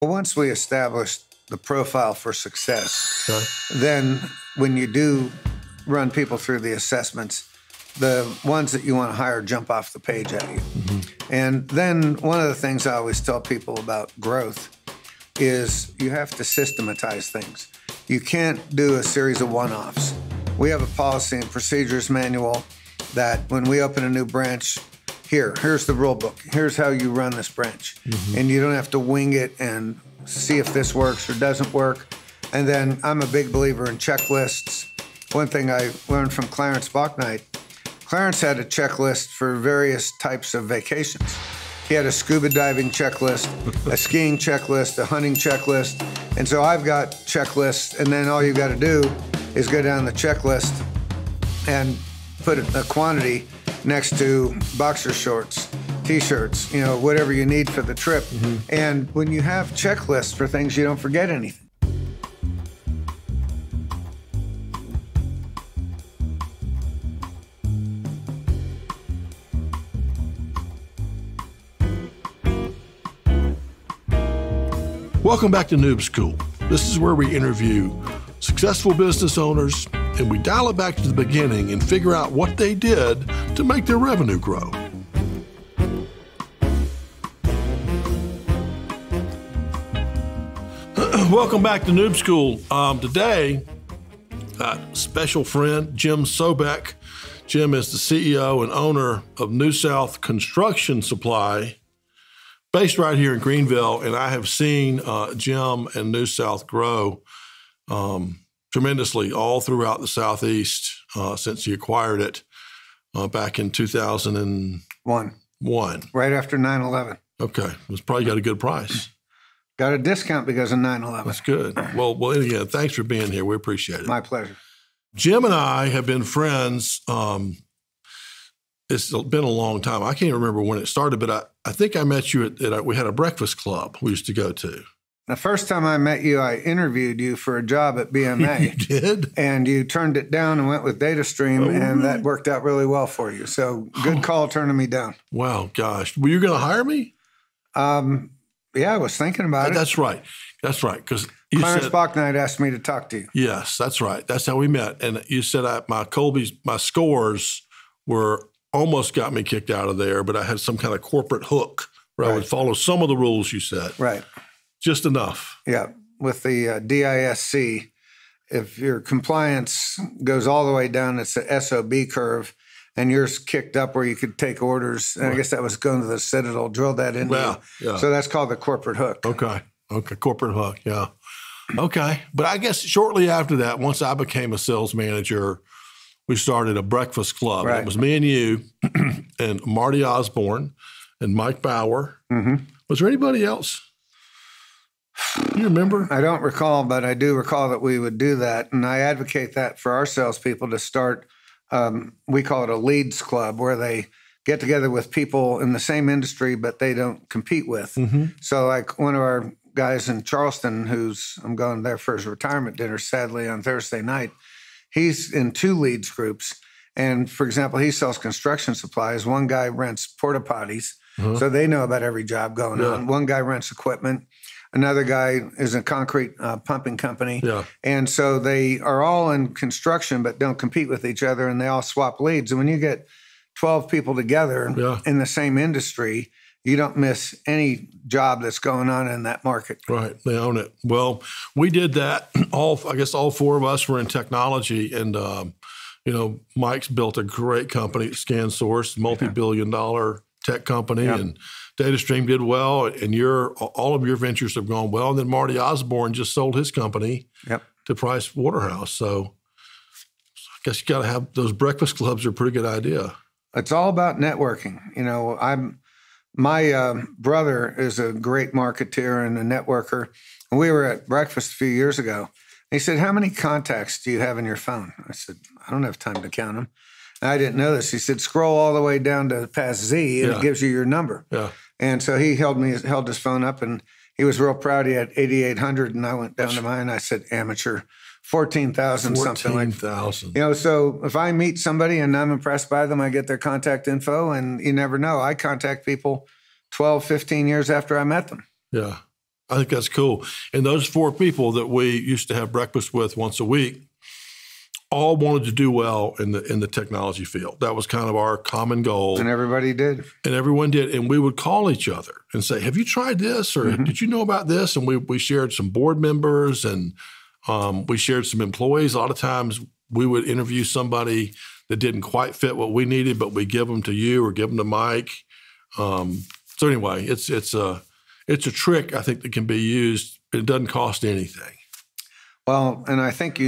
Well, once we established the profile for success, Okay. then when you do run people through the assessments, the ones that you want to hire jump off the page at you. And then one of the things I always tell people about growth is you have to systematize things. You can't do a series of one-offs. We have a policy and procedures manual that when we open a new branch, here's the rule book. Here's how you run this branch. And you don't have to wing it and see if this works or doesn't work. And then I'm a big believer in checklists. One thing I learned from Clarence Bachknight, Clarence had a checklist for various types of vacations. He had a scuba diving checklist, a skiing checklist, a hunting checklist. And so I've got checklists, and then all you got to do is go down the checklist and put a quantity next to boxer shorts, T-shirts, whatever you need for the trip. And when you have checklists for things, you don't forget anything. Welcome back to Noob School. This is where we interview successful business owners and we dial it back to the beginning and figure out what they did to make their revenue grow. Welcome back to Noob School. Today, special friend Jim Sobeck. Jim is the CEO and owner of New South Construction Supply, based right here in Greenville, and I have seen Jim and New South grow tremendously all throughout the Southeast since he acquired it back in 2001. Right after 9/11. Okay. It was probably got a good price. Got a discount because of 9/11. That's good. Well, again, thanks for being here. We appreciate it. My pleasure. Jim and I have been friends. It's been a long time. I can't remember when it started, but I think I met you we had a breakfast club we used to go to. The first time I met you, I interviewed you for a job at BMA. You did? And you turned it down and went with DataStream, and that worked out really well for you. So good call turning me down. Wow, gosh. Were you going to hire me? Yeah, I was thinking about it. That's right. That's right. Because Clarence Bachknight asked me to talk to you. Yes, that's right. That's how we met. And you said my scores were almost got me kicked out of there, but I had some kind of corporate hook where I would follow some of the rules you said. Right. Just enough. Yeah. With the DISC, if your compliance goes all the way down, it's the SOB curve, and yours kicked up where you could take orders. And I guess that was going to the Citadel, drilled that into you. Yeah. So that's called the corporate hook. Okay. Corporate hook. Yeah. Okay. But I guess shortly after that, once I became a sales manager, we started a breakfast club. Right. It was me and you and Marty Osborne and Mike Bauer. Was there anybody else? You remember? I don't recall, but I do recall that we would do that. And I advocate that for our salespeople to start, we call it a leads club, where they get together with people in the same industry, but they don't compete with. So like one of our guys in Charleston, I'm going there for his retirement dinner, sadly, on Thursday night. He's in 2 leads groups. And for example, he sells construction supplies. One guy rents porta potties. So they know about every job going on. One guy rents equipment. Another guy is a concrete pumping company. And so they are all in construction, but don't compete with each other, and they all swap leads. And when you get 12 people together in the same industry, you don't miss any job that's going on in that market. Right. They own it. Well, we did that. I guess all 4 of us were in technology, and Mike's built a great company, ScanSource, multi-billion-dollar tech company, and DataStream did well, and all of your ventures have gone well. And then Marty Osborne just sold his company to Price Waterhouse. So I guess you got to have those breakfast clubs are a pretty good idea. It's all about networking. My brother is a great marketeer and a networker. And we were at breakfast a few years ago. And he said, "How many contacts do you have in your phone?" I said, "I don't have time to count them." And I didn't know this. He said, "Scroll all the way down to past Z, and it gives you your number." And so he held his phone up, and he was real proud. He had 8,800, and I went down to mine. I said, "Amateur, 14,000, something like that." 14,000. So if I meet somebody and I'm impressed by them, I get their contact info, and you never know. I contact people 12, 15 years after I met them. Yeah. I think that's cool. And those 4 people that we used to have breakfast with once a week all wanted to do well in the technology field. That was kind of our common goal. And everybody did. And everyone did. And we would call each other and say, have you tried this? Or did you know about this? And we shared some board members and we shared some employees. A lot of times we would interview somebody that didn't quite fit what we needed, but we give them to you or give them to Mike. So anyway, it's a trick, I think, that can be used. It doesn't cost anything. Well, and I think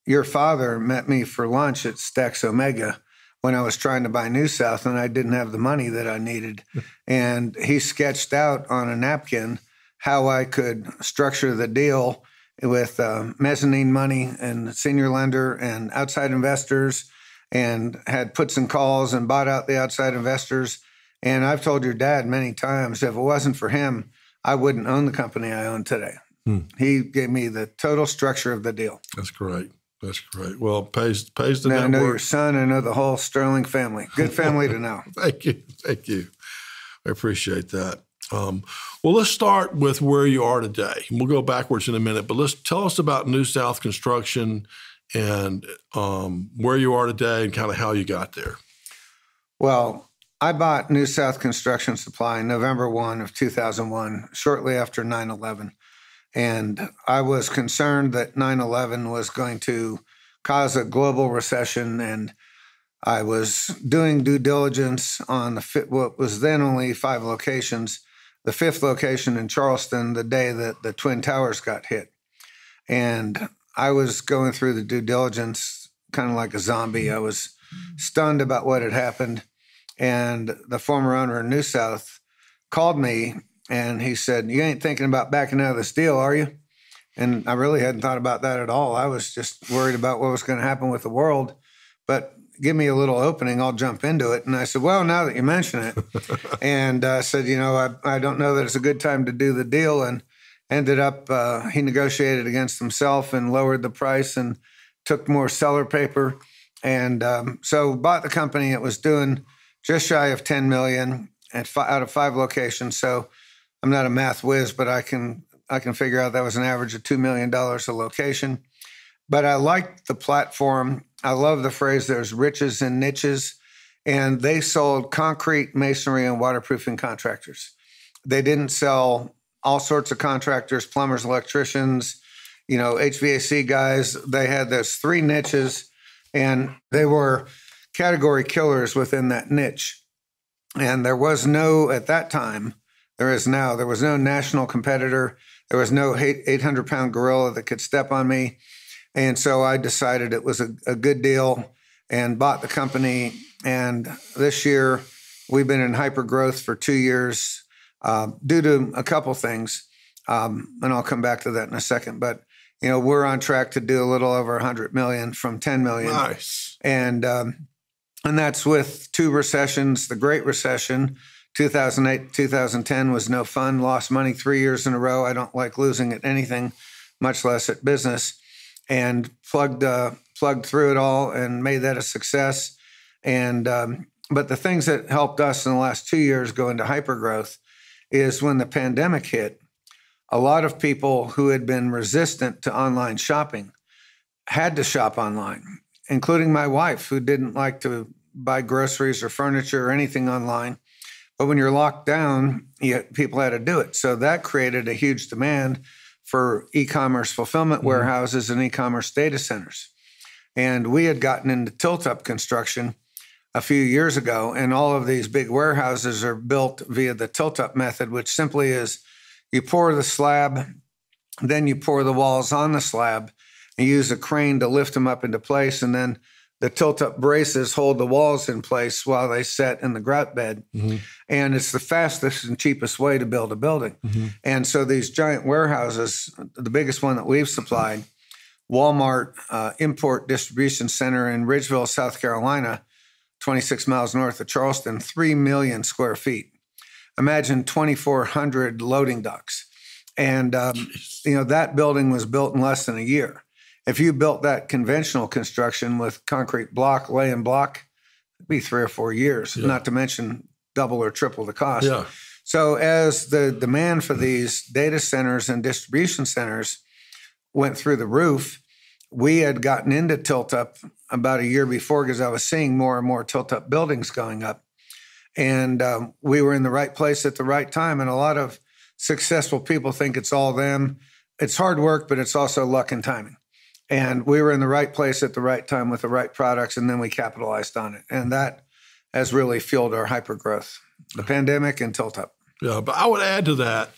your father met me for lunch at Stax Omega when I was trying to buy New South and I didn't have the money that I needed. And he sketched out on a napkin how I could structure the deal with mezzanine money and senior lender and outside investors, and had puts and calls and bought out the outside investors. And I've told your dad many times, if it wasn't for him, I wouldn't own the company I own today. He gave me the total structure of the deal. That's great. That's great. Well, pays the now, network. I know your son. I know the whole Sterling family. Good family to know. Thank you. Thank you. I appreciate that. Well, let's start with where you are today. We'll go backwards in a minute, but let's tell us about New South Construction and where you are today and kind of how you got there. Well, I bought New South Construction Supply November 1 of 2001, shortly after 9/11. And I was concerned that 9/11 was going to cause a global recession. And I was doing due diligence on what was then only 5 locations, the 5th location in Charleston, the day that the Twin Towers got hit. And I was going through the due diligence kind of like a zombie. I was stunned about what had happened. And the former owner of New South called me and he said, "You ain't thinking about backing out of this deal, are you?" And I really hadn't thought about that at all. I was just worried about what was going to happen with the world. But give me a little opening, I'll jump into it. And I said, "Well, now that you mention it," and I said, I don't know that it's a good time to do the deal. And ended up, he negotiated against himself and lowered the price and took more seller paper. And so bought the company. It was doing just shy of $10 million out of 5 locations. So I'm not a math whiz, but I can figure out that was an average of $2 million a location. But I liked the platform. I love the phrase, there's riches in niches. And they sold concrete, masonry, and waterproofing contractors. They didn't sell all sorts of contractors, plumbers, electricians, HVAC guys. They had those 3 niches, and they were category killers within that niche. And there was no, at that time, there is now, there was no national competitor. There was no 800-pound gorilla that could step on me. And so I decided it was a good deal and bought the company. And this year, we've been in hyper growth for 2 years due to a couple things. And I'll come back to that in a second. But, we're on track to do a little over $100 million from $10 million. Nice. And that's with 2 recessions. The Great Recession, 2008, 2010 was no fun. Lost money 3 years in a row. I don't like losing at anything, much less at business. And plugged through it all and made that a success. And but the things that helped us in the last 2 years go into hypergrowth is when the pandemic hit, a lot of people who had been resistant to online shopping had to shop online, including my wife, who didn't like to buy groceries or furniture or anything online. But when you're locked down, people had to do it. So that created a huge demand for e-commerce fulfillment warehouses and e-commerce data centers. And we had gotten into tilt-up construction a few years ago, and all of these big warehouses are built via the tilt-up method, which simply is you pour the slab, then you pour the walls on the slab, and you use a crane to lift them up into place, and then the tilt-up braces hold the walls in place while they set in the grout bed. And it's the fastest and cheapest way to build a building. And so these giant warehouses, the biggest one that we've supplied, Walmart Import Distribution Center in Ridgeville, South Carolina, 26 miles north of Charleston, 3 million square feet. Imagine 2,400 loading docks. And, that building was built in less than a year. If you built that conventional construction with concrete block, lay-in block, it'd be 3 or 4 years, not to mention double or triple the cost. So as the demand for these data centers and distribution centers went through the roof, we had gotten into tilt-up about a year before because I was seeing more and more tilt-up buildings going up. And we were in the right place at the right time. And a lot of successful people think it's all them. It's hard work, but it's also luck and timing. And we were in the right place at the right time with the right products, and then we capitalized on it. And that has really fueled our hyper growth, the pandemic and tilt-up. Yeah, but I would add to that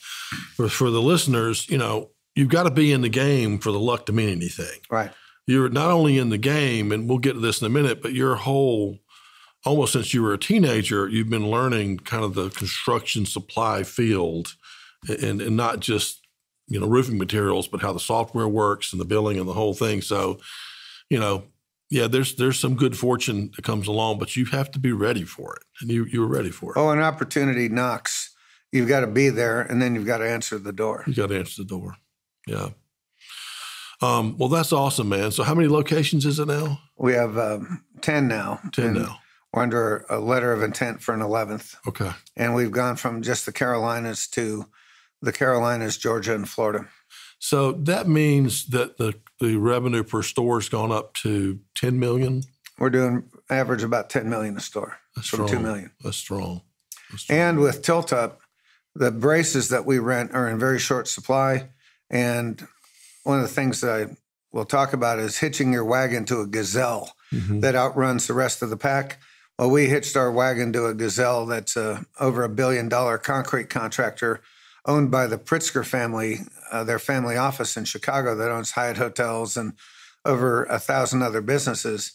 for the listeners, you've got to be in the game for the luck to mean anything. Right. You're not only in the game, and we'll get to this in a minute, but your whole, almost since you were a teenager, you've been learning kind of the construction supply field and not just, roofing materials, but how the software works and the billing and the whole thing. So, there's some good fortune that comes along, but you have to be ready for it. And you were ready for it. Oh, an opportunity knocks. You've got to be there, and then you've got to answer the door. You got to answer the door. Yeah. Well, that's awesome, man. So how many locations is it now? We have 10 now. 10 now. We're under a letter of intent for an 11th. Okay. And we've gone from just the Carolinas to the Carolinas, Georgia, and Florida. So that means that the revenue per store has gone up to $10 million? We're doing average about $10 million a store. That's from strong. $2 million. That's strong. And with tilt-up, the braces that we rent are in very short supply. And one of the things that I will talk about is hitching your wagon to a gazelle that outruns the rest of the pack. Well, we hitched our wagon to a gazelle that's over $1 billion concrete contractor owned by the Pritzker family, their family office in Chicago that owns Hyatt Hotels and over 1,000 other businesses.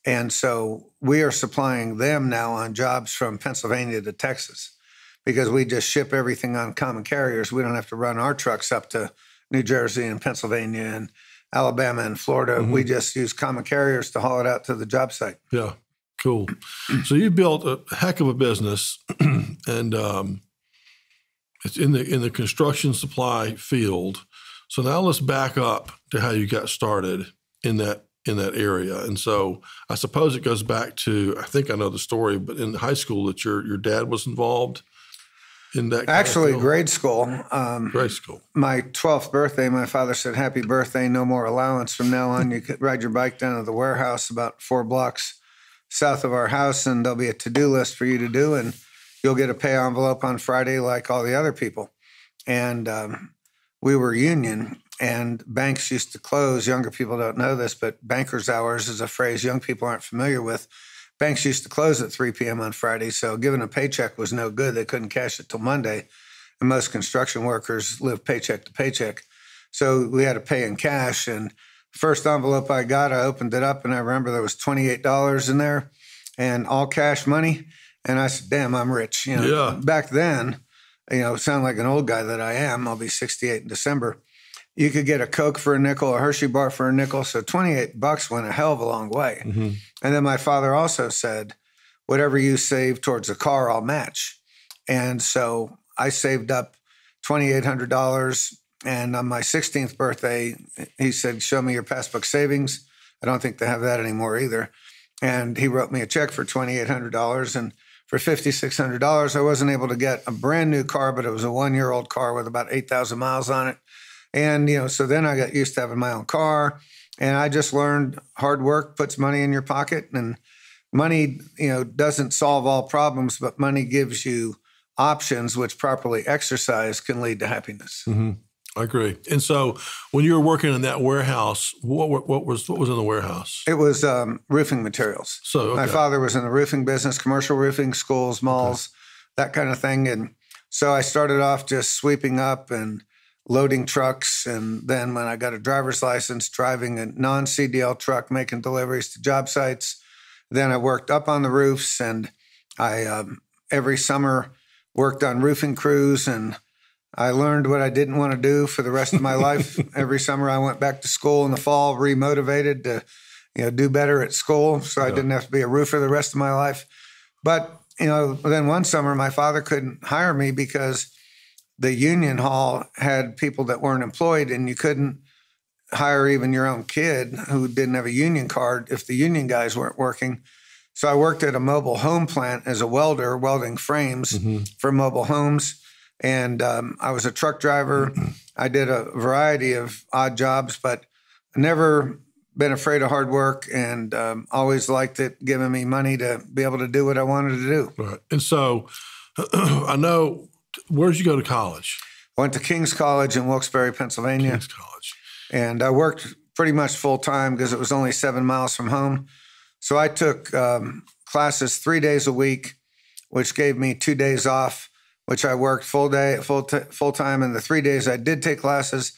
And so we are supplying them now on jobs from Pennsylvania to Texas because we just ship everything on common carriers. We don't have to run our trucks up to New Jersey and Pennsylvania and Alabama and Florida. We just use common carriers to haul it out to the job site. Yeah, cool. So you built a heck of a business, and it's in the construction supply field. So now let's back up to how you got started in that area. And so I suppose it goes back to, I think I know the story, but in high school that your dad was involved in that. Actually, grade school. Grade school. My 12th birthday, my father said, "Happy birthday, no more allowance from now on. You could ride your bike down to the warehouse about 4 blocks south of our house, and there'll be a to-do list for you to do, and you'll get a pay envelope on Friday like all the other people." And we were union, and banks used to close. Younger people don't know this, but banker's hours is a phrase young people aren't familiar with. Banks used to close at 3 p.m. on Friday, so giving a paycheck was no good. They couldn't cash it till Monday, and most construction workers live paycheck to paycheck. So we had to pay in cash, and first envelope I got, I opened it up, and I remember there was $28 in there and all cash money. And I said, damn, I'm rich. Back then, sound like an old guy that I am. I'll be 68 in December. You could get a Coke for a nickel, a Hershey bar for a nickel. So $28 went a hell of a long way. And then my father also said, whatever you save towards a car, I'll match. And so I saved up $2,800. And on my 16th birthday, he said, show me your passbook savings. I don't think they have that anymore either. And he wrote me a check for $2,800. And for $5,600, I wasn't able to get a brand new car, but it was a 1-year-old car with about 8,000 miles on it. And, so then I got used to having my own car, and I just learned hard work puts money in your pocket, and money, doesn't solve all problems, but money gives you options, which properly exercised can lead to happiness. I agree. And so when you were working in that warehouse, what was in the warehouse? It was roofing materials. So okay. My father was in the roofing business, commercial roofing, schools, malls, that kind of thing. And so I started off just sweeping up and loading trucks. And then when I got a driver's license, driving a non-CDL truck, making deliveries to job sites. Then I worked up on the roofs, and I every summer worked on roofing crews, and I learned what I didn't want to do for the rest of my life. Every summer I went back to school in the fall, remotivated to, do better at school. So I didn't have to be a roofer the rest of my life. But, then one summer my father couldn't hire me because the union hall had people that weren't employed, and you couldn't hire even your own kid who didn't have a union card if the union guys weren't working. So I worked at a mobile home plant as a welder, welding frames for mobile homes. And I was a truck driver. I did a variety of odd jobs, but never been afraid of hard work, and always liked it, giving me money to be able to do what I wanted to do. Right. And so I know, where did you go to college? I went to King's College in Wilkes-Barre, Pennsylvania. King's College. And I worked pretty much full time because it was only 7 miles from home. So I took classes 3 days a week, which gave me 2 days off, which I worked full time. And the 3 days I did take classes,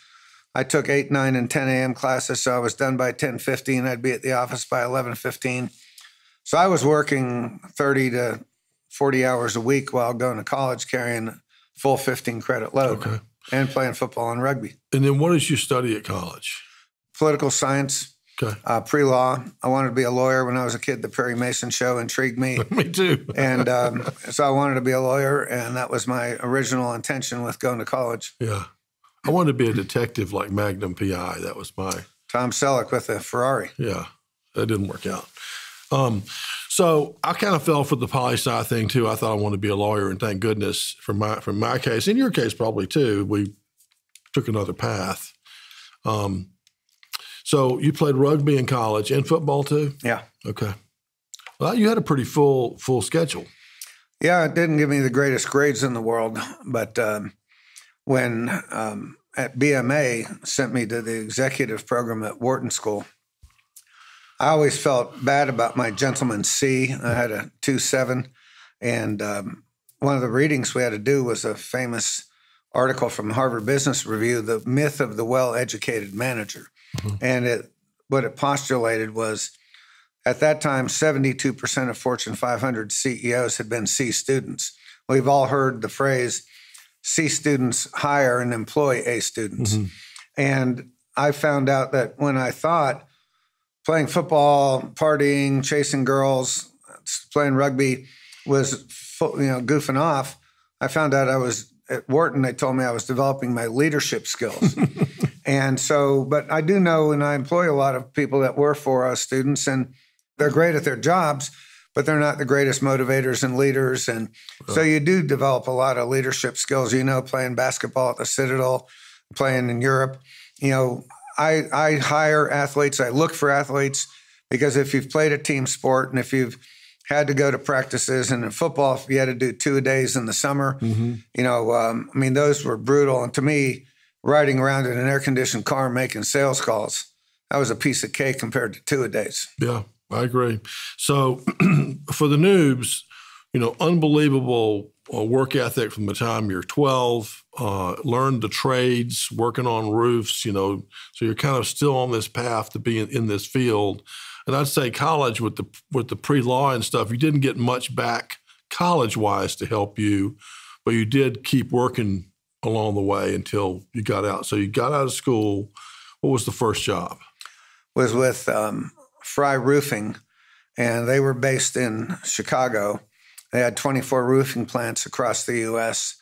I took 8, 9, and 10 a.m. classes. So I was done by 10:15. I'd be at the office by 11:15. So I was working 30 to 40 hours a week while going to college, carrying a full 15 credit load. Okay. And playing football and rugby. And then what did you study at college? Political science. Okay. Pre-law. I wanted to be a lawyer when I was a kid. The Perry Mason show intrigued me. Me too. And so I wanted to be a lawyer, and that was my original intention with going to college. Yeah. I wanted to be a detective like Magnum P.I. That was my... Tom Selleck with a Ferrari. Yeah. That didn't work out. So I kind of fell for the poli-sci thing too. I thought I wanted to be a lawyer, and thank goodness for my case, in your case probably too, we took another path. So you played rugby in college and football too? Yeah. Okay. Well, you had a pretty full schedule. Yeah, it didn't give me the greatest grades in the world, but when at BMA sent me to the executive program at Wharton School, I always felt bad about my gentleman's C. I had a 2.7, and one of the readings we had to do was a famous article from Harvard Business Review, The Myth of the Well-Educated Manager. Mm-hmm. And what it postulated was, at that time, 72% of Fortune 500 CEOs had been C students. We've all heard the phrase, C students hire and employ A students. Mm-hmm. And I found out that when I thought playing football, partying, chasing girls, playing rugby was, goofing off, I found out I was at Wharton. They told me I was developing my leadership skills. And so, but I do know, and I employ a lot of people that were 4 students, and they're great at their jobs, but they're not the greatest motivators and leaders. And so you do develop a lot of leadership skills, playing basketball at the Citadel, playing in Europe. I hire athletes. I look for athletes because if you've played a team sport and if you've had to go to practices, and in football, if you had to do 2-a-days in the summer, mm-hmm. Those were brutal. And to me, riding around in an air-conditioned car making sales calls, that was a piece of cake compared to 2-a-days. Yeah, I agree. So for the noobs, unbelievable work ethic from the time you're 12, learn the trades, working on roofs, so you're kind of still on this path to be in this field. And I'd say college with the pre-law and stuff, you didn't get much back college-wise to help you, but you did keep working along the way until you got out. So you got out of school. What was the first job? Was with Fry Roofing, and they were based in Chicago. They had 24 roofing plants across the U.S.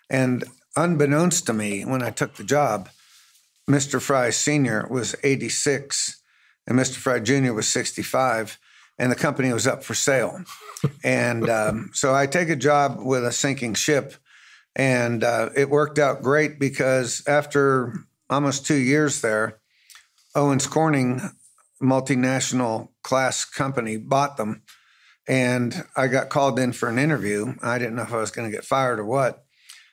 And unbeknownst to me, when I took the job, Mr. Fry Sr. was 86 and Mr. Fry Jr. was 65, and the company was up for sale. And so I take a job with a sinking ship, and it worked out great because after almost 2 years there, Owens Corning, multinational class company, bought them. And I got called in for an interview. I didn't know if I was going to get fired or what.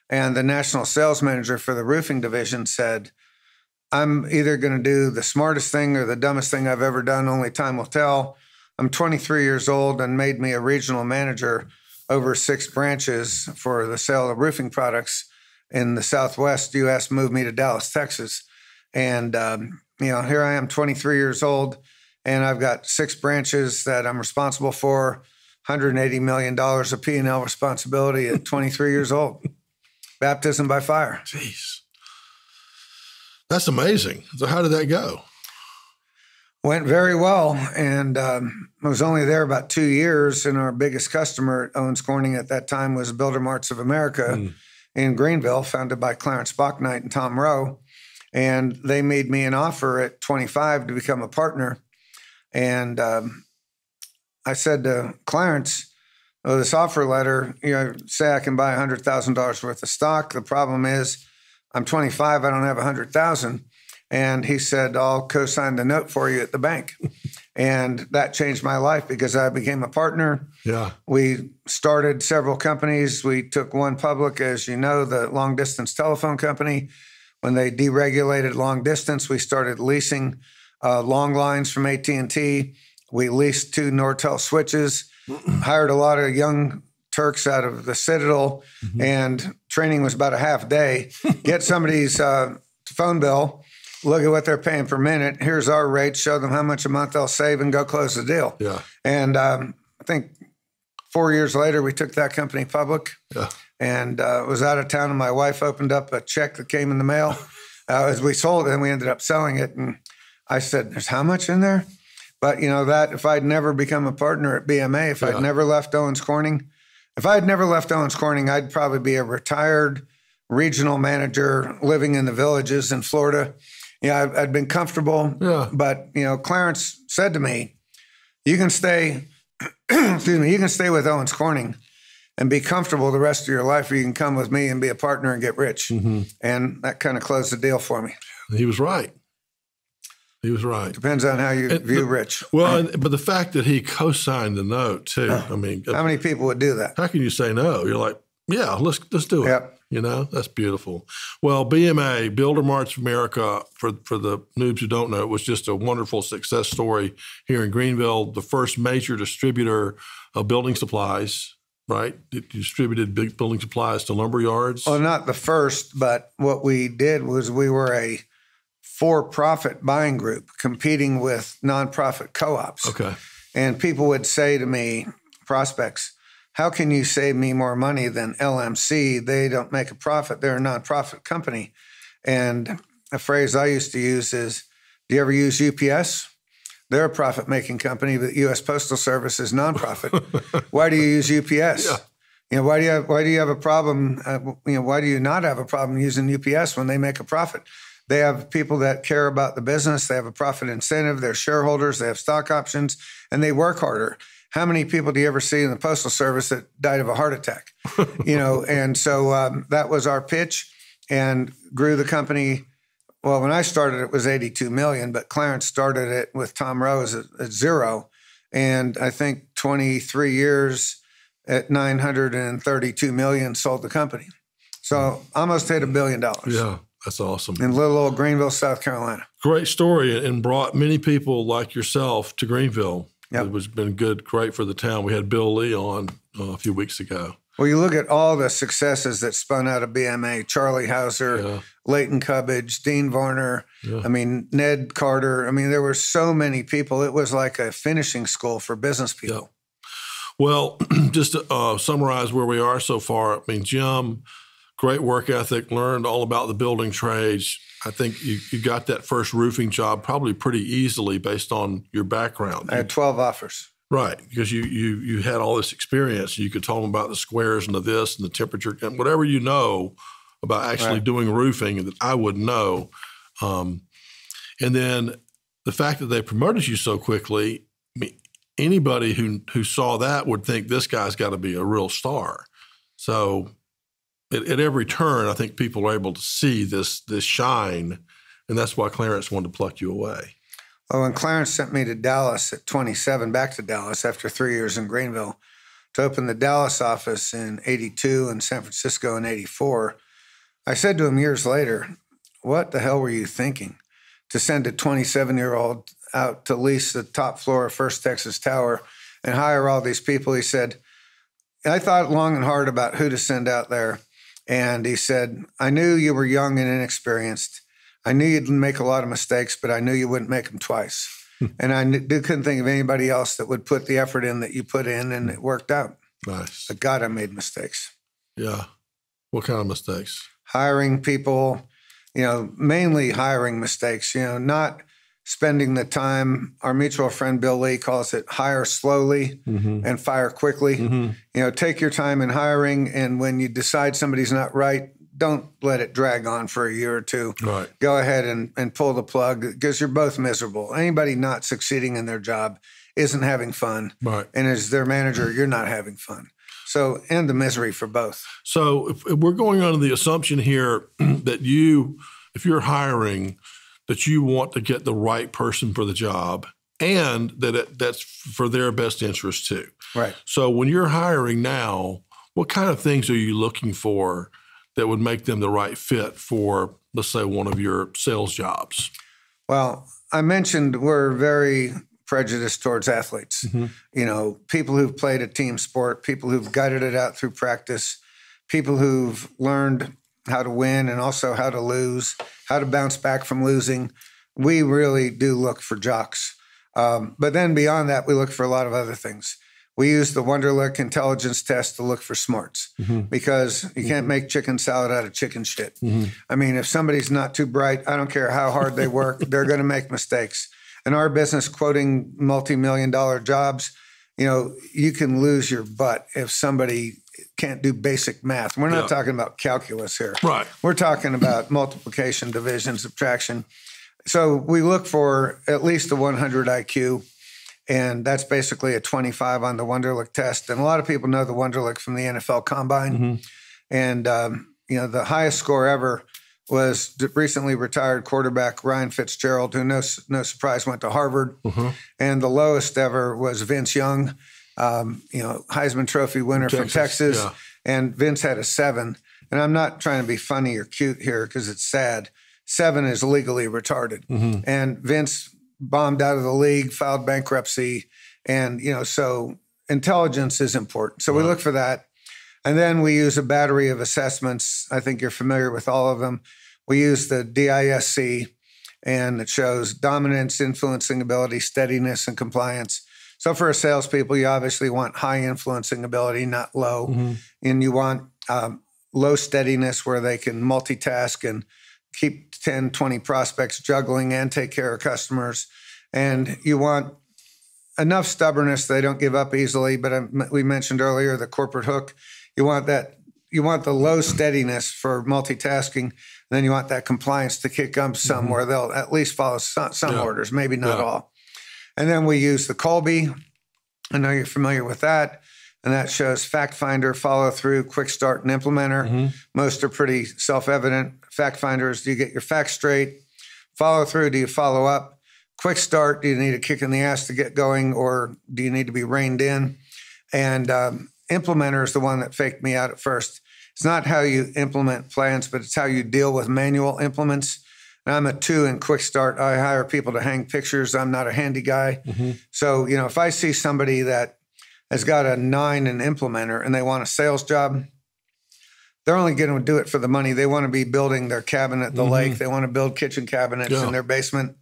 And the national sales manager for the roofing division said, I'm either going to do the smartest thing or the dumbest thing I've ever done. Only time will tell. I'm 23 years old and made me a regional manager over 6 branches for the sale of roofing products in the Southwest U.S., moved me to Dallas, Texas. And, here I am, 23 years old, and I've got 6 branches that I'm responsible for, $180 million of P&L responsibility at 23 years old. Baptism by fire. Jeez. That's amazing. So how did that go? Went very well, and I was only there about 2 years, and our biggest customer at Owens Corning at that time was Builder Marts of America in Greenville, founded by Clarence Bachknight and Tom Rowe. And they made me an offer at 25 to become a partner. And I said to Clarence, Well, this offer letter, say I can buy $100,000 worth of stock. The problem is I'm 25. I don't have 100,000. And he said, I'll co-sign the note for you at the bank. And that changed my life because I became a partner. Yeah. We started several companies. We took one public, as you know, the long distance telephone company. When they deregulated long distance, we started leasing long lines from AT&T. We leased 2 Nortel switches, hired a lot of young Turks out of the Citadel, and training was about a half day. Get somebody's phone bill, look at what they're paying per minute. Here's our rate. Show them how much a month they'll save and go close the deal. Yeah. And I think 4 years later, we took that company public. Yeah. And was out of town, and my wife opened up a check that came in the mail as we sold it, and we ended up selling it. And I said, there's how much in there? But, that if I'd never become a partner at BMA, if I'd never left Owens Corning, I'd probably be a retired regional manager living in the villages in Florida. I'd been comfortable. Yeah. But, Clarence said to me, you can stay, you can stay with Owens Corning and be comfortable the rest of your life, or you can come with me and be a partner and get rich. And that kind of closed the deal for me. He was right. He was right. Depends on how you view rich. Well, but the fact that he co-signed the note too. I mean, how many people would do that? How can you say no? You're like, yeah, let's do it. Yep. That's beautiful. Well, BMA, Builder Marts of America, for the noobs who don't know, it was just a wonderful success story here in Greenville. The first major distributor of building supplies. Right? It distributed big building supplies to lumber yards. Well, not the first, but what we did was we were a for-profit buying group competing with nonprofit co-ops. Okay. And people would say to me, prospects, how can you save me more money than LMC? They don't make a profit. They're a nonprofit company. And a phrase I used to use is, do you ever use UPS? They're a profit-making company, but the U.S. Postal Service is nonprofit. Why do you use UPS? Yeah. Why do you have a problem? Why do you not have a problem using UPS when they make a profit? They have people that care about the business. They have a profit incentive. They're shareholders. They have stock options, and they work harder. How many people do you ever see in the Postal Service that died of a heart attack? And so that was our pitch, and grew the company. Well, when I started, it was 82 million, but Clarence started it with Tom Rose at 0. And I think 23 years at 932 million sold the company. So almost hit $1 billion. Yeah, that's awesome. In little old Greenville, South Carolina. Great story, and brought many people like yourself to Greenville. Yep. It was been great for the town. We had Bill Lee on a few weeks ago. Well, you look at all the successes that spun out of BMA, Charlie Hauser, Leighton Cubbage, Dean Varner, Ned Carter. There were so many people. It was like a finishing school for business people. Yeah. Well, just to summarize where we are so far, Jim, great work ethic, learned all about the building trades. I think you got that first roofing job probably pretty easily based on your background. I had 12 offers. Right, because you had all this experience. You could tell them about the squares and the this and the temperature and whatever you know about actually doing roofing that I would know. And then the fact that they promoted you so quickly, anybody who saw that would think this guy's got to be a real star. So at every turn, I think people are able to see this shine, and that's why Clarence wanted to pluck you away. Well, when Clarence sent me to Dallas at 27, back to Dallas after 3 years in Greenville, to open the Dallas office in 82 and San Francisco in 84, I said to him years later, what the hell were you thinking to send a 27-year-old out to lease the top floor of First Texas Tower and hire all these people? He said, I thought long and hard about who to send out there. And he said, I knew you were young and inexperienced. I knew you'd make a lot of mistakes, but I knew you wouldn't make them twice. And I couldn't think of anybody else that would put the effort in that you put in, and it worked out. Nice. But God, I made mistakes. Yeah. What kind of mistakes? Hiring people, mainly hiring mistakes, not spending the time. Our mutual friend Bill Lee calls it hire slowly and fire quickly. Take your time in hiring, and when you decide somebody's not right, don't let it drag on for a year or two. Right. Go ahead and pull the plug, because you're both miserable. Anybody not succeeding in their job isn't having fun. Right. And as their manager, you're not having fun. So end the misery for both. So if we're going under the assumption here that if you're hiring, that you want to get the right person for the job and that's for their best interest too. Right. So when you're hiring now, what kind of things are you looking for that would make them the right fit for, let's say, one of your sales jobs? Well, I mentioned we're very prejudiced towards athletes. People who've played a team sport, people who've gutted it out through practice, people who've learned how to win and also how to lose, how to bounce back from losing. We really do look for jocks. But then beyond that, we look for a lot of other things. We use the Wonderlic intelligence test to look for smarts because you can't make chicken salad out of chicken shit. I mean, if somebody's not too bright, I don't care how hard they work, they're going to make mistakes. In our business, quoting multi-million-dollar jobs, you can lose your butt if somebody can't do basic math. We're not talking about calculus here. Right. We're talking about multiplication, division, subtraction. So we look for at least a 100 IQ, and that's basically a 25 on the Wonderlic test. And a lot of people know the Wonderlic from the NFL Combine. And, the highest score ever was the recently retired quarterback Ryan Fitzgerald, who, no surprise, went to Harvard. And the lowest ever was Vince Young, Heisman Trophy winner from Texas. Yeah. And Vince had a 7. And I'm not trying to be funny or cute here because it's sad. 7 is legally retarded. And Vince bombed out of the league, filed bankruptcy. And, so intelligence is important. So we look for that. And then we use a battery of assessments. I think you're familiar with all of them. We use the DISC, and it shows dominance, influencing ability, steadiness, and compliance. So for salespeople, you obviously want high influencing ability, not low. And you want low steadiness where they can multitask and keep 10, 20 prospects juggling and take care of customers. And you want enough stubbornness they don't give up easily. But we mentioned earlier the corporate hook. You want that. You want the low steadiness for multitasking. And then you want that compliance to kick up some where they'll at least follow some orders, maybe not all. And then we use the Colby. I know you're familiar with that. And that shows fact finder, follow through, quick start, and implementer. Most are pretty self-evident. Fact finders, do you get your facts straight? Follow through, do you follow up? Quick start, do you need a kick in the ass to get going, or do you need to be reined in? And implementer is the one that faked me out at first. It's not how you implement plans, but it's how you deal with manual implements. And I'm a 2 in quick start. I hire people to hang pictures. I'm not a handy guy. So, if I see somebody that has got a 9 in implementer and they want a sales job, they're only going to do it for the money. They want to be building their cabin at the lake. They want to build kitchen cabinets in their basement.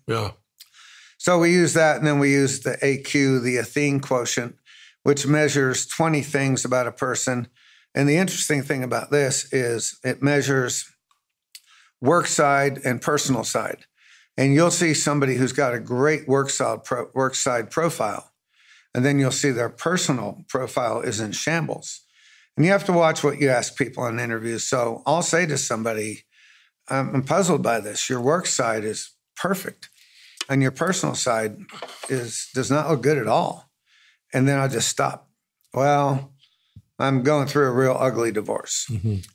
So we use that, and then we use the AQ, the Athene quotient, which measures 20 things about a person. And the interesting thing about this is it measures work side and personal side. And you'll see somebody who's got a great work side profile, and then you'll see their personal profile is in shambles. And you have to watch what you ask people in interviews. So I'll say to somebody, I'm puzzled by this. Your work side is perfect, and your personal side does not look good at all. And then I'll just stop. Well, I'm going through a real ugly divorce.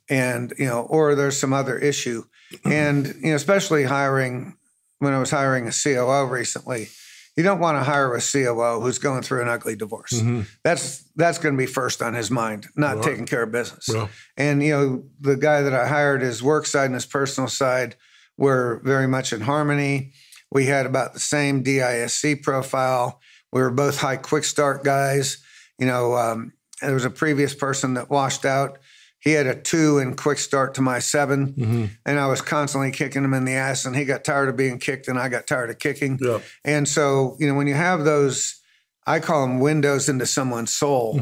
And, or there's some other issue. And, especially when I was hiring a COO recently, you don't want to hire a COO who's going through an ugly divorce. That's going to be first on his mind, not taking care of business. And, the guy that I hired, his work side and his personal side were very much in harmony. We had about the same DISC profile. We were both high quick start guys. There was a previous person that washed out. He had a 2 in quick start to my 7. And I was constantly kicking him in the ass, and he got tired of being kicked and I got tired of kicking. And so, when you have those, I call them windows into someone's soul,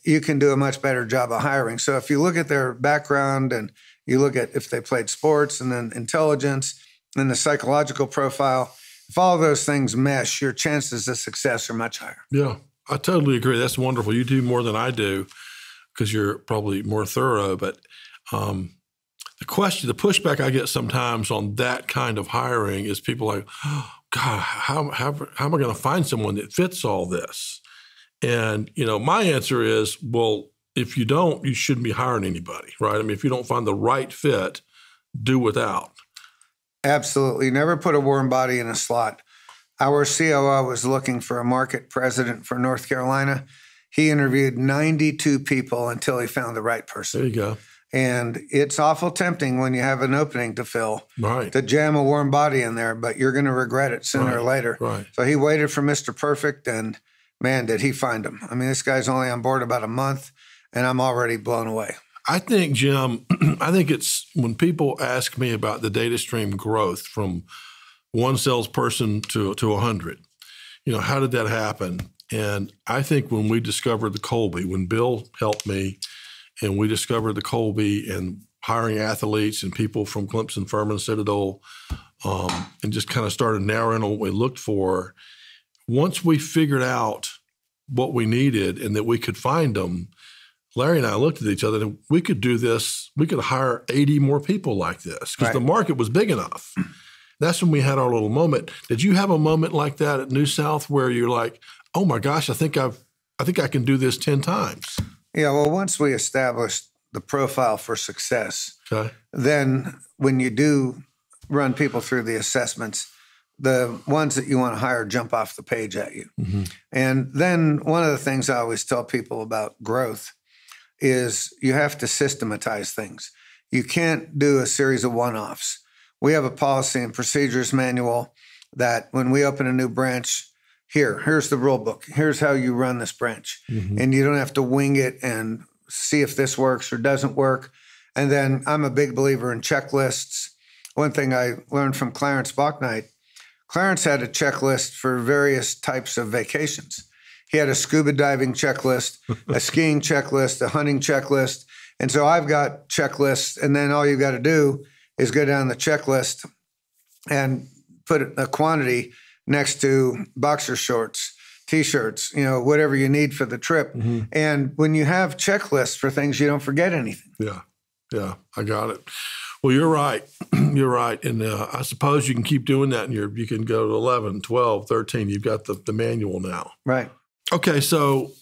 you can do a much better job of hiring. So if you look at their background and you look at if they played sports and then intelligence and the psychological profile, if all of those things mesh, your chances of success are much higher. Yeah, I totally agree. That's wonderful. You do more than I do, because you're probably more thorough. But the pushback I get sometimes on that kind of hiring is people like, God, how am I going to find someone that fits all this? And, my answer is, well, if you don't, you shouldn't be hiring anybody, right? I mean, if you don't find the right fit, do without. Absolutely. Never put a warm body in a slot. Our COO was looking for a market president for North Carolina. He interviewed 92 people until he found the right person. There you go. And it's awful tempting when you have an opening to fill, right, to jam a warm body in there, but you're going to regret it sooner or later. Right. So he waited for Mr. Perfect, and man, did he find him. I mean, this guy's only on board about a month, and I'm already blown away. I think, Jim, it's when people ask me about the data stream growth from one salesperson to 100, how did that happen? And I think when we discovered the Colby, when Bill helped me, and we discovered the Colby and hiring athletes and people from Clemson, Furman, Citadel, and just kind of started narrowing on what we looked for. Once we figured out what we needed and that we could find them, Larry and I looked at each other and we could do this. We could hire 80 more people like this because the market was big enough. That's when we had our little moment. Did you have a moment like that at New South where you're like, oh my gosh, I think I can do this 10 times? Yeah, well, once we established the profile for success, then when you do run people through the assessments, the ones that you want to hire jump off the page at you. Mm-hmm. And then one of the things I always tell people about growth is you have to systematize things. You can't do a series of one-offs. We have a policy and procedures manual that when we open a new branch, here's the rule book. Here's how you run this branch. Mm-hmm. And you don't have to wing it and see if this works or doesn't work. And then I'm a big believer in checklists. One thing I learned from Clarence Bachknight, Clarence had a checklist for various types of vacations. He had a scuba diving checklist, a skiing checklist, a hunting checklist. And so I've got checklists, and then all you got to do is go down the checklist and put a quantity next to boxer shorts, T-shirts, whatever you need for the trip. Mm-hmm. And when you have checklists for things, you don't forget anything. Yeah, I got it. Well, you're right. You're right. And I suppose you can keep doing that, and you can go to 11, 12, 13. You've got the manual now. Right. Okay, so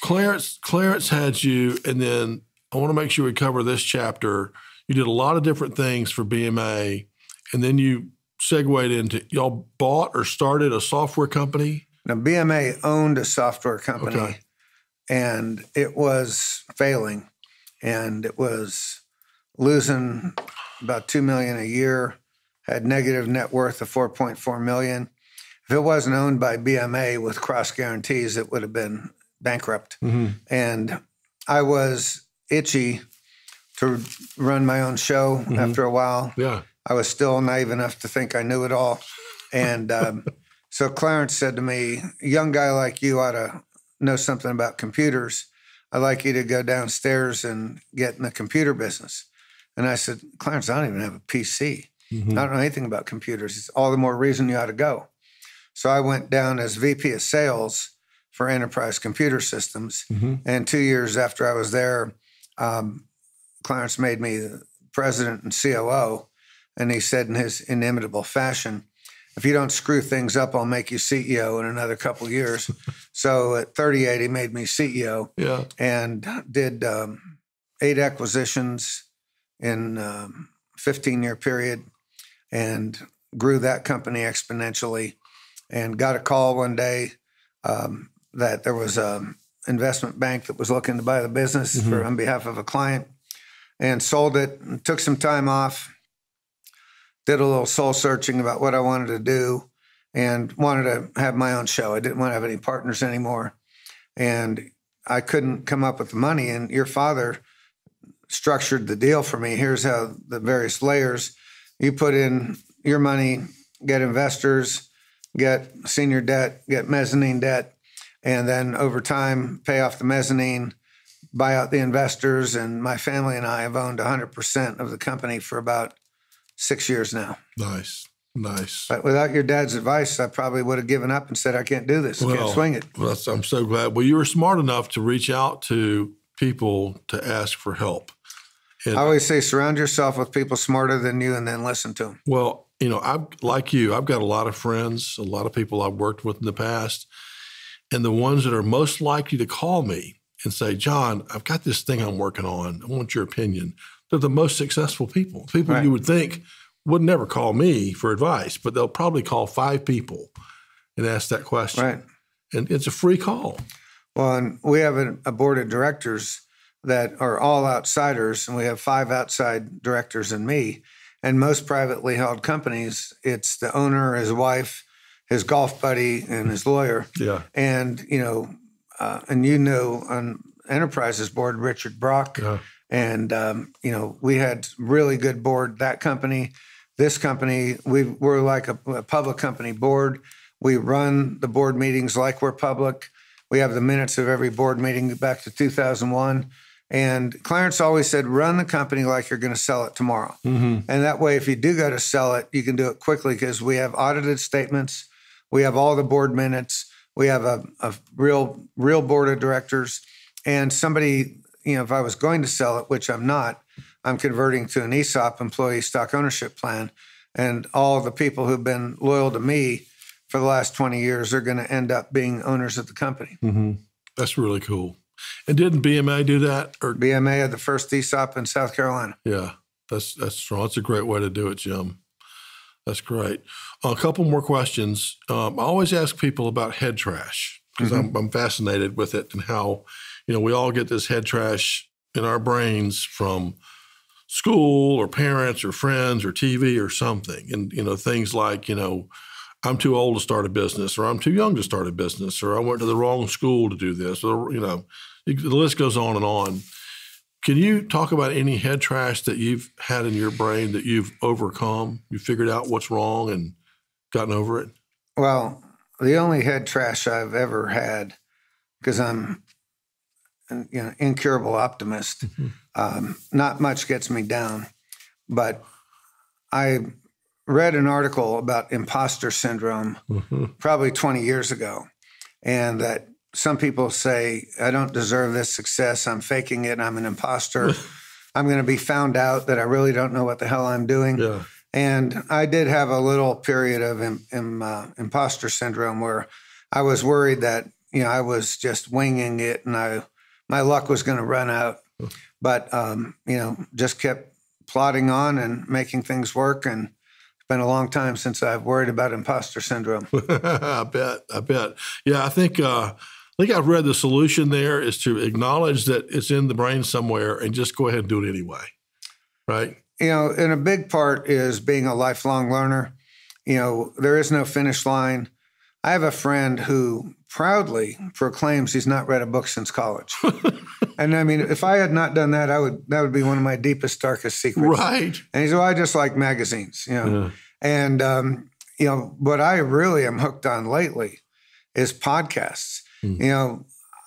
Clarence had you, and then I want to make sure we cover this chapter. You did a lot of different things for BMA, and then you segued into, y'all bought or started a software company? Now, BMA owned a software company, and it was failing, and it was losing about $2 million a year, had negative net worth of $4.4 million. If it wasn't owned by BMA with cross guarantees, it would have been bankrupt. Mm-hmm. And I was itchy to run my own show after a while. Yeah. I was still naive enough to think I knew it all. And so Clarence said to me, a young guy like you ought to know something about computers. I'd like you to go downstairs and get in the computer business. And I said, Clarence, I don't even have a PC. Mm-hmm. I don't know anything about computers. It's all the more reason you ought to go. So I went down as VP of sales for Enterprise Computer Systems. Mm-hmm. And 2 years after I was there, Clarence made me the president and COO. And he said in his inimitable fashion, if you don't screw things up, I'll make you CEO in another couple of years. So at 38, he made me CEO and did 8 acquisitions in a 15-year period and grew that company exponentially, and got a call one day that there was an investment bank that was looking to buy the business on behalf of a client, and sold it and took some time off, did a little soul searching about what I wanted to do, and wanted to have my own show. I didn't want to have any partners anymore. And I couldn't come up with the money. And your father structured the deal for me. Here's how the various layers. You put in your money, get investors, get senior debt, get mezzanine debt, and then over time pay off the mezzanine, buy out the investors. And my family and I have owned 100% of the company for about 6 years now. Nice. But without your dad's advice, I probably would have given up and said, I can't do this. I can't swing it. Well, I'm so glad. Well, you were smart enough to reach out to people to ask for help. And I always say, surround yourself with people smarter than you and then listen to them. Well, like you, I've got a lot of friends, a lot of people I've worked with in the past, and the ones that are most likely to call me and say, John, I've got this thing I'm working on. I want your opinion. They're the most successful people. People Right. you would think would never call me for advice, but they'll probably call 5 people and ask that question. Right. And it's a free call. Well, and we have a board of directors that are all outsiders, and we have 5 outside directors and me. And most privately held companies, it's the owner, his wife, his golf buddy, and his lawyer. Yeah. And, on Enterprise's board, Richard Brock. Yeah. And, we had really good board, that company. This company, we're like a public company board. We run the board meetings like we're public. We have the minutes of every board meeting back to 2001. And Clarence always said, run the company like you're going to sell it tomorrow. Mm-hmm. And that way, if you do go to sell it, you can do it quickly because we have audited statements. We have all the board minutes. We have a real board of directors. And somebody, if I was going to sell it, which I'm not, I'm converting to an ESOP, employee stock ownership plan. And all the people who've been loyal to me for the last 20 years are going to end up being owners of the company. Mm-hmm. That's really cool. And didn't BMA do that? Or BMA had the first ESOP in South Carolina. Yeah, that's strong. That's a great way to do it, Jim. That's great. A couple more questions. I always ask people about head trash because I'm fascinated with it and how, we all get this head trash in our brains from school or parents or friends or TV or something. And, things like, I'm too old to start a business, or I'm too young to start a business, or I went to the wrong school to do this, or, the list goes on and on. Can you talk about any head trash that you've had in your brain that you've overcome? You figured out what's wrong and gotten over it? Well, the only head trash I've ever had, because I'm an incurable optimist, not much gets me down. But I read an article about imposter syndrome probably 20 years ago, and that some people say, I don't deserve this success. I'm faking it. I'm an imposter. I'm going to be found out that I really don't know what the hell I'm doing. Yeah. And I did have a little period of imposter syndrome where I was worried that, I was just winging it and my luck was going to run out. But, just kept plodding on and making things work. And it's been a long time since I've worried about imposter syndrome. I bet. Yeah, I think I've read the solution there is to acknowledge that it's in the brain somewhere and just go ahead and do it anyway, right? And a big part is being a lifelong learner. There is no finish line. I have a friend who proudly proclaims he's not read a book since college. And I mean, if I had not done that, that would be one of my deepest, darkest secrets. Right. And he said, well, I just like magazines, Yeah. And, what I really am hooked on lately is podcasts.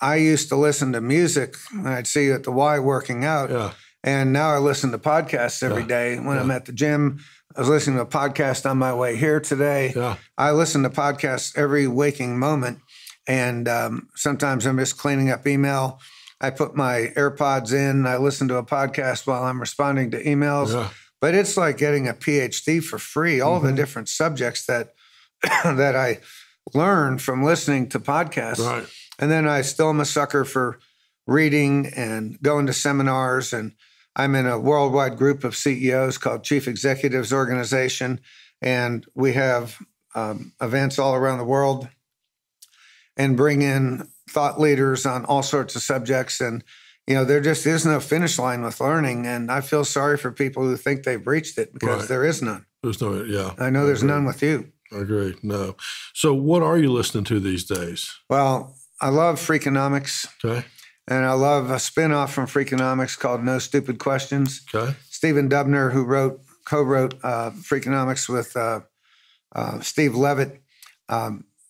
I used to listen to music, and I'd see you at the Y working out. Yeah. And now I listen to podcasts every day. When I'm at the gym, I was listening to a podcast on my way here today. Yeah. I listen to podcasts every waking moment. And sometimes I'm just cleaning up email. I put my AirPods in. I listen to a podcast while I'm responding to emails. Yeah. But it's like getting a PhD for free. All the different subjects that I learn from listening to podcasts. Right. And then I still am a sucker for reading and going to seminars. And I'm in a worldwide group of CEOs called Chief Executives Organization. And we have events all around the world and bring in thought leaders on all sorts of subjects. And, there just is no finish line with learning. And I feel sorry for people who think they've reached it because there is none. There's no, yeah. I know there's none with you. I agree. No. So what are you listening to these days? Well, I love Freakonomics. Okay. And I love a spinoff from Freakonomics called No Stupid Questions. Okay. Stephen Dubner, who co-wrote Freakonomics with Steve Levitt,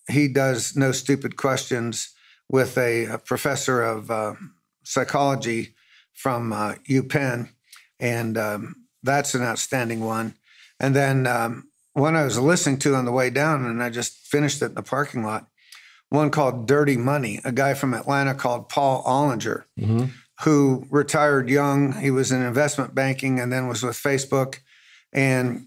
he does No Stupid Questions with a professor of psychology from UPenn. And that's an outstanding one. And then one I was listening to on the way down, and I just finished it in the parking lot, one called Dirty Money, a guy from Atlanta called Paul Ollinger, who retired young. He was in investment banking and then was with Facebook. And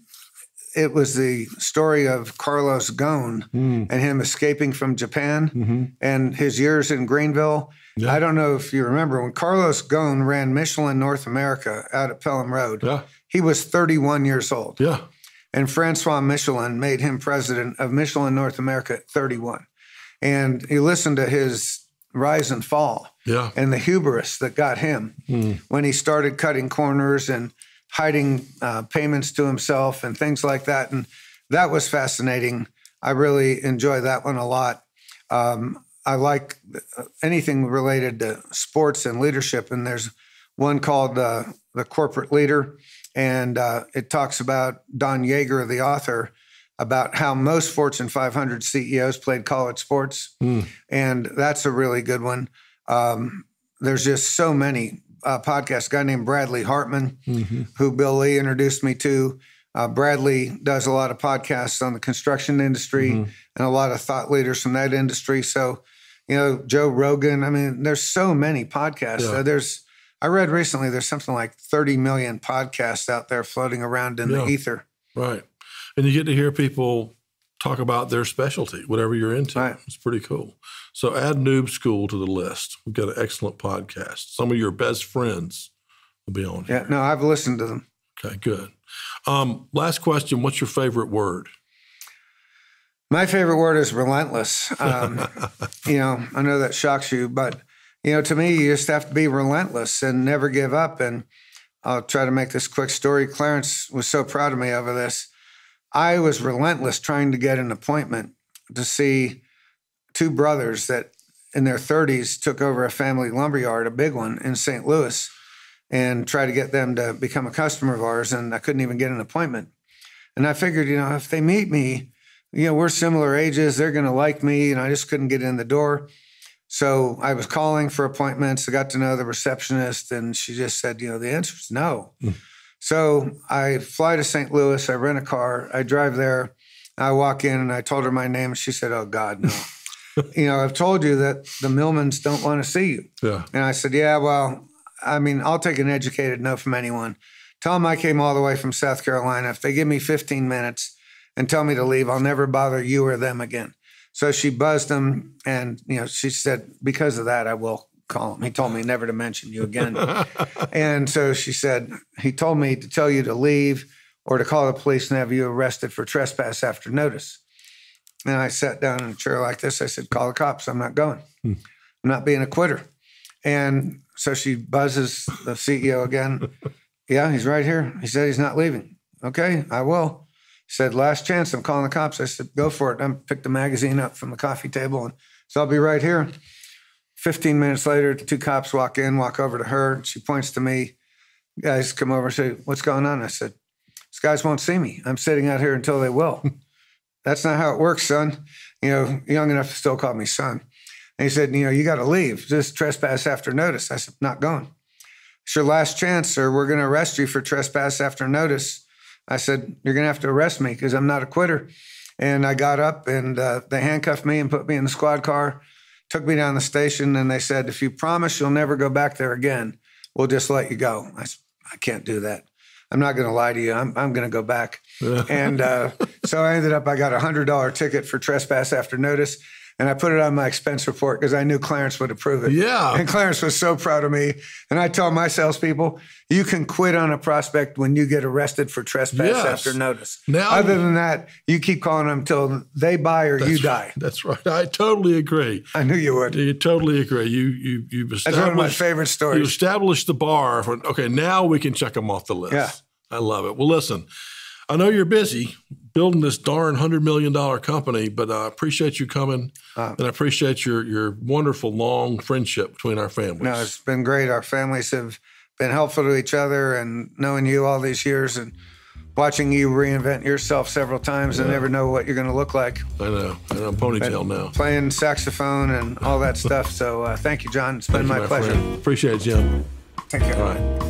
it was the story of Carlos Ghosn and him escaping from Japan and his years in Greenville. Yeah. I don't know if you remember when Carlos Ghosn ran Michelin North America out at Pelham Road. Yeah. He was 31 years old. Yeah. And Francois Michelin made him president of Michelin North America at 31. And you listen to his rise and fall and the hubris that got him when he started cutting corners and hiding payments to himself and things like that. And that was fascinating. I really enjoy that one a lot. I like anything related to sports and leadership. And there's one called The Corporate Leader. And it talks about Don Yeager, the author, about how most Fortune 500 CEOs played college sports. And that's a really good one. There's just so many podcasts. A guy named Bradley Hartman, who Bill Lee introduced me to. Bradley does a lot of podcasts on the construction industry and a lot of thought leaders from that industry. So, Joe Rogan. I mean, there's so many podcasts. Yeah. I read recently there's something like 30 million podcasts out there floating around in the ether. Right. And you get to hear people talk about their specialty, whatever you're into. Right. It's pretty cool. So add Noob School to the list. We've got an excellent podcast. Some of your best friends will be on here. Yeah, no, I've listened to them. Okay, good. Last question. What's your favorite word? My favorite word is relentless. I know that shocks you, but, to me, you just have to be relentless and never give up. And I'll try to make this quick story. Clarence was so proud of me over this. I was relentless trying to get an appointment to see two brothers that in their 30s took over a family lumberyard, a big one in St. Louis, and try to get them to become a customer of ours. And I couldn't even get an appointment. And I figured, if they meet me, we're similar ages, they're going to like me. And I just couldn't get in the door. So I was calling for appointments. I got to know the receptionist, and she just said, the answer is no. So I fly to St. Louis. I rent a car. I drive there. I walk in, and I told her my name. And she said, "Oh, God, no." I've told you that the Millmans don't want to see you. Yeah. And I said, yeah, well, I'll take an educated no from anyone. Tell them I came all the way from South Carolina. If they give me 15 minutes and tell me to leave, I'll never bother you or them again. So she buzzed him, and she said, because of that, I will call him. He told me never to mention you again. And so she said, he told me to tell you to leave or to call the police and have you arrested for trespass after notice. And I sat down in a chair like this. I said, call the cops. I'm not going. I'm not being a quitter. And so she buzzes the CEO again. Yeah, he's right here. He said he's not leaving. Okay, I will. He said, last chance, I'm calling the cops. I said, go for it. I picked the magazine up from the coffee table, and so I'll be right here. 15 minutes later, the two cops walk over to her. And she points to me. Guys come over and say, what's going on? I said, these guys won't see me. I'm sitting out here until they will. That's not how it works, son. Young enough to still call me son. And he said, you got to leave. Just trespass after notice. I said, not going. It's your last chance, sir. We're going to arrest you for trespass after notice. I said, you're going to have to arrest me because I'm not a quitter. And I got up, and they handcuffed me and put me in the squad car, took me down the station, and they said, if you promise you'll never go back there again, we'll just let you go. I said, I can't do that. I'm not going to lie to you. I'm going to go back. And so I got a $100 ticket for trespass after notice. And I put it on my expense report because I knew Clarence would approve it. Yeah. And Clarence was so proud of me. And I tell my salespeople, you can quit on a prospect when you get arrested for trespass after notice. Now, other than that, you keep calling them until they buy or you die. That's right. I totally agree. I knew you would. You totally agree. You've established, that's one of my favorite stories. You established the bar for, okay, now we can check them off the list. Yeah. I love it. Well, listen, I know you're busy building this darn $100 million company, but I appreciate you coming, and I appreciate your wonderful, long friendship between our families. No, it's been great. Our families have been helpful to each other, and knowing you all these years and watching you reinvent yourself several times and never know what you're going to look like. I know. I'm ponytail now. Playing saxophone and all that stuff. So thank you, John. It's been my pleasure. Friend. Appreciate it, Jim. Take care. All right.